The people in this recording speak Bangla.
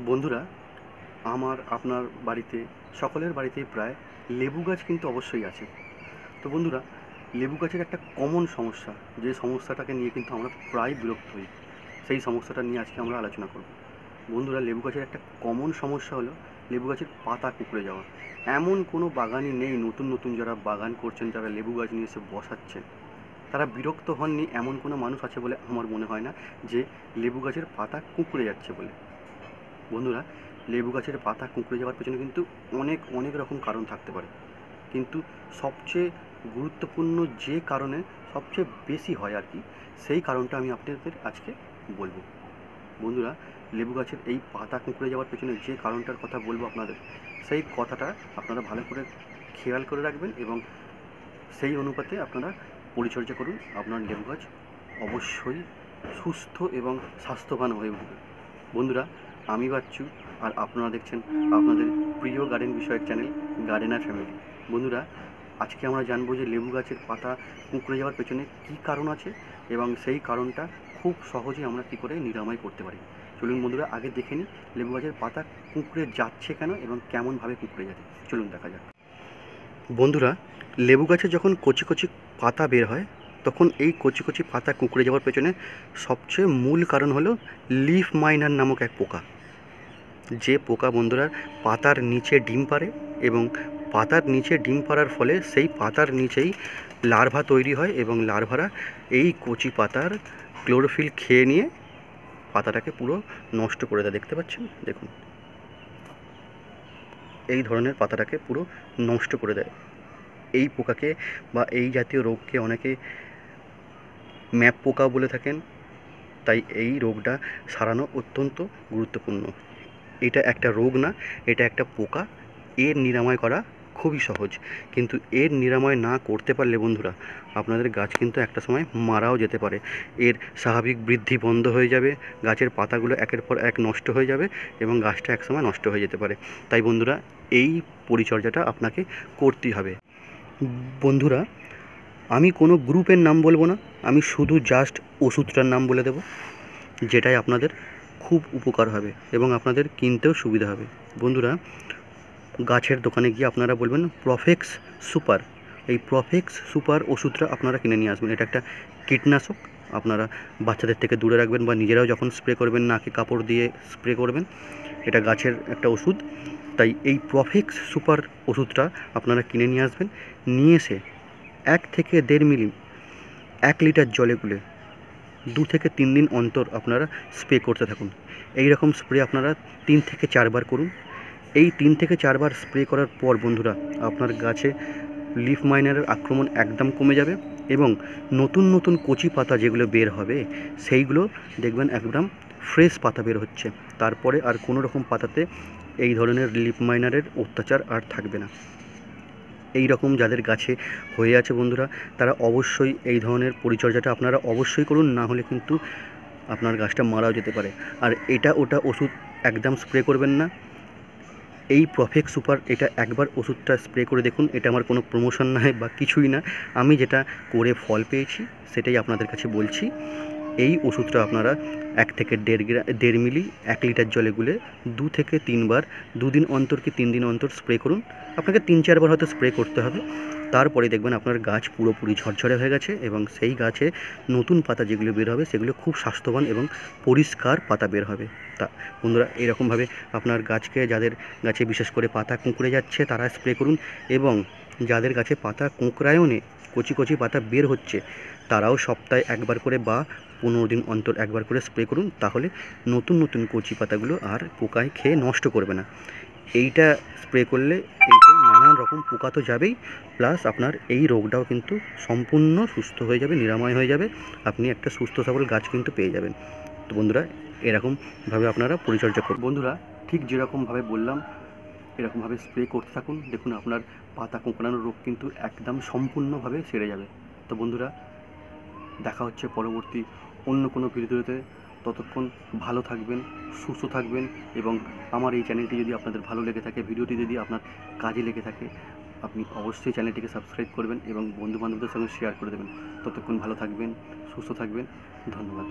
বন্ধুরা, আমার আপনার বাড়িতে সকলের বাড়িতেই প্রায় লেবু গাছ কিন্তু অবশ্যই আছে। তো বন্ধুরা, লেবু গাছের একটা কমন সমস্যা, যে সমস্যাটাকে নিয়ে কিন্তু আমরা প্রায় বিরক্ত হই, সেই সমস্যাটা নিয়ে আজকে আমরা আলোচনা করব। বন্ধুরা, লেবু গাছের একটা কমন সমস্যা হলো লেবু গাছের পাতা কুঁকড়ে যাওয়া। এমন কোনো বাগানই নেই, নতুন নতুন যারা বাগান করছেন, যারা লেবু গাছ নিয়ে এসে বসাচ্ছেন, তারা বিরক্ত হননি এমন কোনো মানুষ আছে বলে আমার মনে হয় না, যে লেবু গাছের পাতা কুঁকড়ে যাচ্ছে বলে। বন্ধুরা, লেবু গাছের পাতা কুঁকড়ে যাওয়ার পেছনে কিন্তু অনেক অনেক রকম কারণ থাকতে পারে, কিন্তু সবচেয়ে গুরুত্বপূর্ণ যে কারণে সবচেয়ে বেশি হয় আর কি, সেই কারণটা আমি আপনাদের আজকে বলবো। বন্ধুরা, লেবু গাছের এই পাতা কুঁকড়ে যাওয়ার পেছনে যে কারণটার কথা বলবো আপনাদের, সেই কথাটা আপনারা ভালো করে খেয়াল করে রাখবেন এবং সেই অনুপাতে আপনারা পরিচর্যা করুন। আপনার লেবু গাছ অবশ্যই সুস্থ এবং স্বাস্থ্যবান হয়ে উঠবে। বন্ধুরা, আমি বাচ্চু, আর আপনারা দেখছেন আপনাদের প্রিয় গার্ডেন বিষয়ক চ্যানেল গার্ডেনার ফ্যামিলি। বন্ধুরা, আজকে আমরা জানবো যে লেবু গাছের পাতা কুঁকড়ে যাওয়ার পেছনে কী কারণ আছে এবং সেই কারণটা খুব সহজে আমরা কী করে নিরাময় করতে পারি। চলুন বন্ধুরা, আগে দেখে নিই লেবু গাছের পাতা কুঁকড়ে যাচ্ছে কেন এবং কেমনভাবে কুঁকড়ে যাচ্ছে। চলুন দেখা যাক। বন্ধুরা, লেবু গাছে যখন কচি কচি পাতা বের হয়, তখন এই কচি কচি পাতা কুঁকড়ে যাওয়ার পেছনে সবচেয়ে মূল কারণ হলো লিফ মাইনার নামক এক পোকা। যে পোকা বন্ধুরা পাতার নিচে ডিম পাড়ে এবং পাতার নিচে ডিম পাড়ার ফলে সেই পাতার নিচেই লার্ভা তৈরি হয় এবং লার্ভারা এই কচি পাতার ক্লোরোফিল খেয়ে নিয়ে পাতাটাকে পুরো নষ্ট করে দেয়। দেখতে পাচ্ছেন, দেখুন, এই ধরনের পাতাটাকে পুরো নষ্ট করে দেয়। এই পোকাকে বা এই জাতীয় রোগকে অনেকে ম্যাপ পোকা বলে থাকেন। তাই এই রোগটা সারানো অত্যন্ত গুরুত্বপূর্ণ। এটা একটা রোগ না, এটা একটা পোকা। এর নিরাময় করা খুবই সহজ, কিন্তু এর নিরাময় না করতে পারলে বন্ধুরা আপনাদের গাছ কিন্তু একটা সময় মারাও যেতে পারে। এর স্বাভাবিক বৃদ্ধি বন্ধ হয়ে যাবে, গাছের পাতাগুলো একের পর এক নষ্ট হয়ে যাবে এবং গাছটা একসময় নষ্ট হয়ে যেতে পারে। তাই বন্ধুরা, এই পরিচর্যাটা আপনাকে করতেই হবে। বন্ধুরা, আমি কোনো গ্রুপের নাম বলবো না, আমি শুধু জাস্ট ওষুধটার নাম বলে দেব, যেটাই আপনাদের খুব উপকার হবে এবং আপনাদের কিনতেও সুবিধা হবে। বন্ধুরা, গাছের দোকানে গিয়ে আপনারা বলবেন প্রফেক্স সুপার। এই প্রফেক্স সুপার ওষুধটা আপনারা কিনে নিয়ে আসবেন। এটা একটা কীটনাশক, আপনারা বাচ্চাদের থেকে দূরে রাখবেন বা নিজেরাও যখন স্প্রে করবেন নাকে কাপড় দিয়ে স্প্রে করবেন। এটা গাছের একটা ওষুধ। তাই এই প্রফেক্স সুপার ওষুধটা আপনারা কিনে নিয়ে আসবেন। নিয়ে এসে 1 থেকে 1.5 মিলি 1 লিটার জলে গুলে 2 থেকে 3 দিন অন্তর আপনারা স্প্রে করতে থাকুন। এই রকম স্প্রে আপনারা 3 থেকে 4 বার করুন। এই 3 থেকে 4 বার স্প্রে করার পর বন্ধুরা আপনার গাছে লিফ মাইনারের আক্রমণ একদম কমে যাবে এবং নতুন নতুন কচি পাতা যেগুলো বের হবে সেইগুলো দেখবেন একদম ফ্রেশ পাতা বের হচ্ছে। তারপরে আর কোনো রকম পাতাতে এই ধরনের লিফ মাইনারের অত্যাচার আর থাকবে না। এই রকম যাদের গাছে হয়ে আছে বন্ধুরা, তারা অবশ্যই এই ধরনের পরিচর্যাটা আপনারা অবশ্যই করুন, না হলে কিন্তু আপনার গাছটা মারাও যেতে পারে। আর এটা ওটা ওষুধ একদম স্প্রে করবেন না। এই প্রফেক্ট সুপার, এটা একবার ওষুধটা স্প্রে করে দেখুন। এটা আমার কোনো প্রমোশন নয় বা কিছুই না, আমি যেটা করে ফল পেয়েছি সেটাই আপনাদের কাছে বলছি। এই ওষুধটা আপনারা 1 থেকে 1.5 মিলি 1 লিটার জলে গুলে 2 থেকে 3 বার 2 দিন অন্তর কি 3 দিন অন্তর স্প্রে করুন। আপনাকে 3-4 বার হয়তো স্প্রে করতে হবে। তারপরে দেখবেন আপনার গাছ পুরোপুরি ঝরঝরে হয়ে গেছে এবং সেই গাছে নতুন পাতা যেগুলো বের হবে সেগুলো খুব স্বাস্থ্যবান এবং পরিষ্কার পাতা বের হবে। তা বন্ধুরা, এরকমভাবে আপনার গাছকে, যাদের গাছে বিশেষ করে পাতা কুঁকড়ে যাচ্ছে তারা স্প্রে করুন, এবং যাদের গাছে পাতা কুঁকড়ায়ও নেই, কচি কচি পাতা বের হচ্ছে, তারাও সপ্তাহে 1 বার করে বা 15 দিন অন্তর 1 বার করে স্প্রে করুন। তাহলে নতুন নতুন কচি পাতাগুলো আর পোকায় খেয়ে নষ্ট করবে না। এইটা স্প্রে করলে এইতে নানান রকম পোকা তো যাবেই, প্লাস আপনার এই রোগটাও কিন্তু সম্পূর্ণ সুস্থ হয়ে যাবে, নিরাময় হয়ে যাবে। আপনি একটা সুস্থ সবল গাছ কিন্তু পেয়ে যাবেন। তো বন্ধুরা, এরকমভাবে আপনারা পরিচর্যা করুন। বন্ধুরা, ঠিক যেরকমভাবে বললাম এরকমভাবে স্প্রে করতে থাকুন, দেখুন আপনার পাতা কোঁকড়ানোর রোগ কিন্তু একদম সম্পূর্ণভাবে সেরে যাবে। তো বন্ধুরা, দেখা হচ্ছে পরবর্তী অন্য কোনো ভিডিওতে। ততক্ষণ ভালো থাকবেন, সুস্থ থাকবেন এবং আমার এই চ্যানেলটি যদি আপনাদের ভালো লেগে থাকে, ভিডিওটি যদি আপনার কাজে লেগে থাকে, আপনি অবশ্যই চ্যানেলটিকে সাবস্ক্রাইব করবেন এবং বন্ধুবান্ধবদের সঙ্গে শেয়ার করে দেবেন। ততক্ষণ ভালো থাকবেন, সুস্থ থাকবেন। ধন্যবাদ।